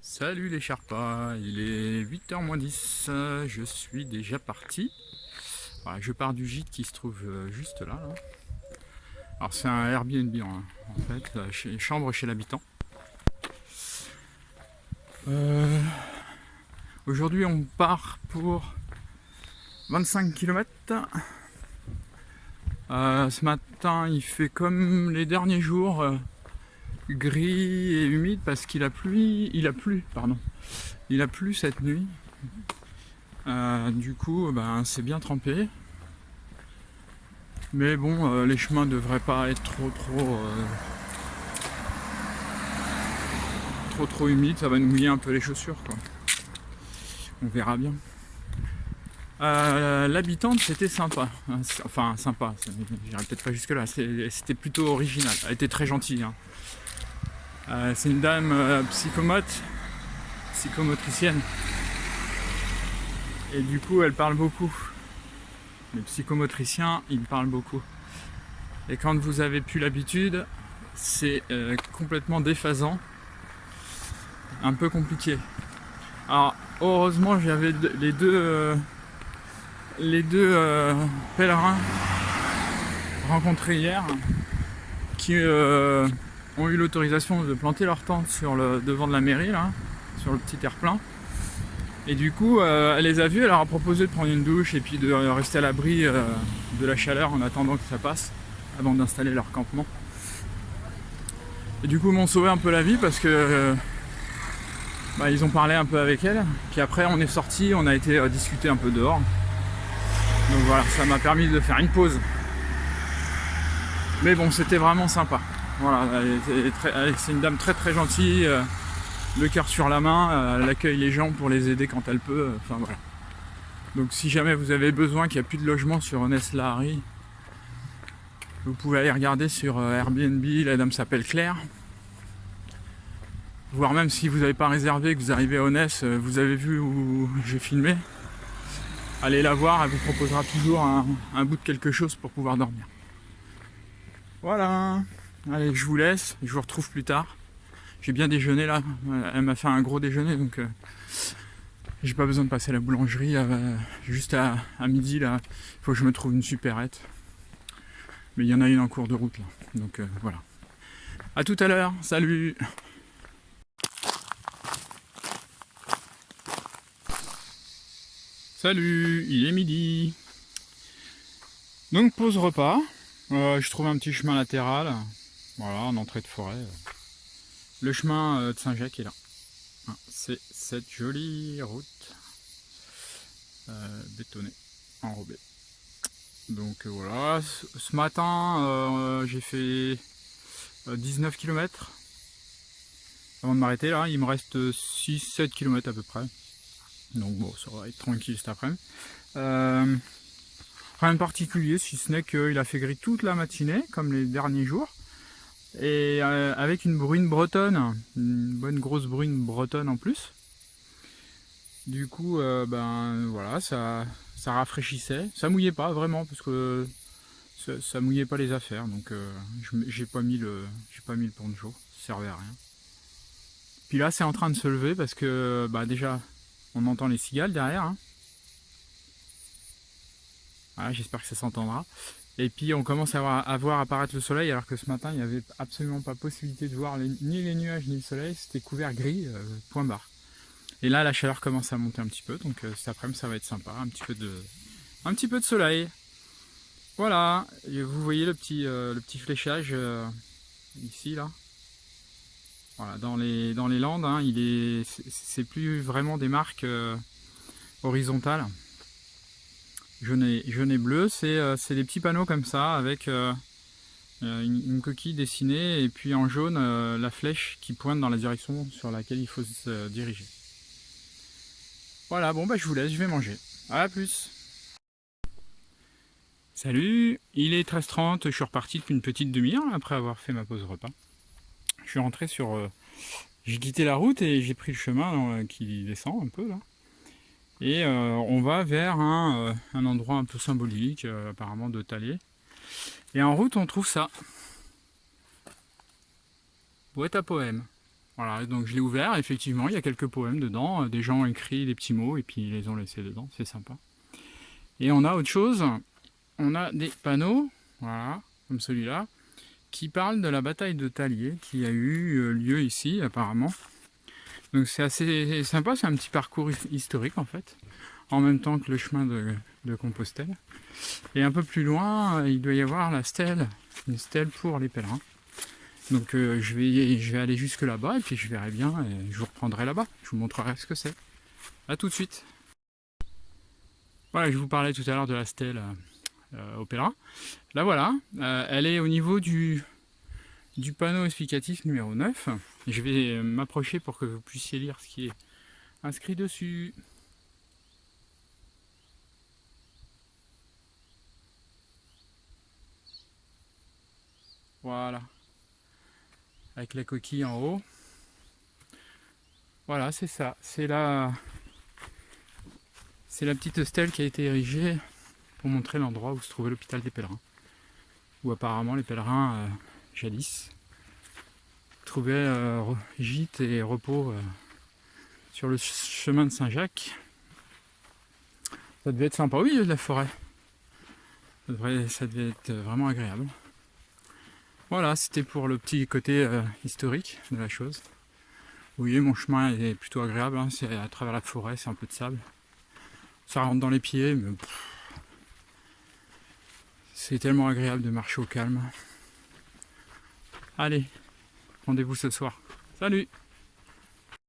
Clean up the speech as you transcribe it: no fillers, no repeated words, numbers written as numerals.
Salut les Sherpas, il est 8h moins 10, je suis déjà parti. Voilà, je pars du gîte qui se trouve juste là. Alors c'est un Airbnb en fait, chambre chez l'habitant. Aujourd'hui on part pour 25 km. Ce matin il fait comme les derniers jours, gris et humide parce qu'il a plu, il a plu cette nuit. Du coup c'est bien trempé. Mais bon, les chemins devraient pas être trop humides, ça va nous mouiller un peu les chaussures quoi. On verra bien. L'habitante c'était sympa, enfin sympa, j'irai peut-être pas jusque là, c'était plutôt original, elle était très gentille. C'est une dame psychomotricienne, et du coup elle parle beaucoup. Les psychomotriciens ils parlent beaucoup. Et quand vous avez plus l'habitude, c'est complètement déphasant, un peu compliqué. Alors heureusement j'avais les deux pèlerins rencontrés hier qui ont eu l'autorisation de planter leur tente sur le devant de la mairie là, sur le petit terre-plein. Et du coup elle les a vus, elle leur a proposé de prendre une douche et puis de rester à l'abri de la chaleur en attendant que ça passe avant d'installer leur campement. Et du coup ils m'ont sauvé un peu la vie parce que ils ont parlé un peu avec elle, puis après on est sorti, on a été discuter un peu dehors. Donc voilà, ça m'a permis de faire une pause. Mais bon, c'était vraiment sympa. Voilà, c'est une dame très très gentille, le cœur sur la main, elle accueille les gens pour les aider quand elle peut. Enfin voilà. Donc si jamais vous avez besoin qu'il n'y a plus de logement sur Onès-la-Harry, vous pouvez aller regarder sur Airbnb, la dame s'appelle Claire. Voire même si vous n'avez pas réservé, que vous arrivez à Onès, vous avez vu où j'ai filmé, allez la voir, elle vous proposera toujours un bout de quelque chose pour pouvoir dormir. Voilà, allez je vous laisse, je vous retrouve plus tard. J'ai bien déjeuné là, elle m'a fait un gros déjeuner donc j'ai pas besoin de passer à la boulangerie juste à midi là, il faut que je me trouve une supérette. Mais il y en a une en cours de route là, donc voilà. A tout à l'heure, salut. Salut, il est midi. Donc pause repas. Je trouve un petit chemin latéral. Voilà, en entrée de forêt. Le chemin de Saint-Jacques est là. C'est cette jolie route bétonnée, enrobée. Donc voilà, ce matin j'ai fait 19 km. Avant de m'arrêter là, il me reste 6-7 km à peu près. Donc bon, ça va être tranquille cet après-midi. Rien de particulier, si ce n'est qu'il a fait gris toute la matinée, comme les derniers jours. Et avec une brune bretonne, une bonne grosse brune bretonne en plus. Du coup, voilà, ça rafraîchissait. Ça mouillait pas vraiment, parce que ça mouillait pas les affaires. Donc j'ai pas mis le poncho, ça servait à rien. Puis là, c'est en train de se lever parce que déjà, on entend les cigales derrière. Voilà, j'espère que ça s'entendra. Et puis on commence à voir apparaître le soleil, alors que ce matin il n'y avait absolument pas possibilité de voir ni les nuages ni le soleil, c'était couvert gris, point barre. Et là la chaleur commence à monter un petit peu, donc cet après-midi ça va être sympa, un petit peu de soleil. Voilà, et vous voyez le petit fléchage ici là. Voilà, dans les Landes, c'est plus vraiment des marques horizontales. Jaune et bleu, c'est des petits panneaux comme ça avec une coquille dessinée et puis en jaune la flèche qui pointe dans la direction sur laquelle il faut se diriger. Voilà, bon je vous laisse, je vais manger. A plus. Salut, il est 13h30, je suis reparti depuis une petite demi-heure après avoir fait ma pause repas. Je suis rentré j'ai quitté la route et j'ai pris le chemin qui descend un peu là. Et on va vers un endroit un peu symbolique, apparemment de Thalé. Et en route, on trouve ça. Boîte à poèmes. Voilà, donc je l'ai ouvert, effectivement, il y a quelques poèmes dedans, des gens ont écrit des petits mots et puis ils les ont laissés dedans, c'est sympa. Et on a autre chose, on a des panneaux, voilà, comme celui-là, qui parlent de la bataille de Talier qui a eu lieu ici apparemment. Donc c'est assez sympa, c'est un petit parcours historique en fait, en même temps que le chemin de Compostelle. Et un peu plus loin, il doit y avoir la stèle, une stèle pour les pèlerins. Donc je vais aller jusque là-bas et puis je verrai bien et je vous reprendrai là-bas. Je vous montrerai ce que c'est. A tout de suite. Voilà, je vous parlais tout à l'heure de la stèle au pèlerin. Là voilà, elle est au niveau du panneau explicatif numéro 9. Je vais m'approcher pour que vous puissiez lire ce qui est inscrit dessus. Voilà. Avec la coquille en haut. Voilà, c'est ça. C'est la petite stèle qui a été érigée pour montrer l'endroit où se trouvait l'hôpital des pèlerins. Où apparemment les pèlerins, jadis, trouvaient gîte et repos sur le chemin de Saint-Jacques. Ça devait être sympa, oui, il y a de la forêt. Ça devait être vraiment agréable. Voilà, c'était pour le petit côté historique de la chose. Oui, mon chemin est plutôt agréable, hein. C'est à travers la forêt, c'est un peu de sable. Ça rentre dans les pieds, mais c'est tellement agréable de marcher au calme. Allez, rendez-vous ce soir. Salut!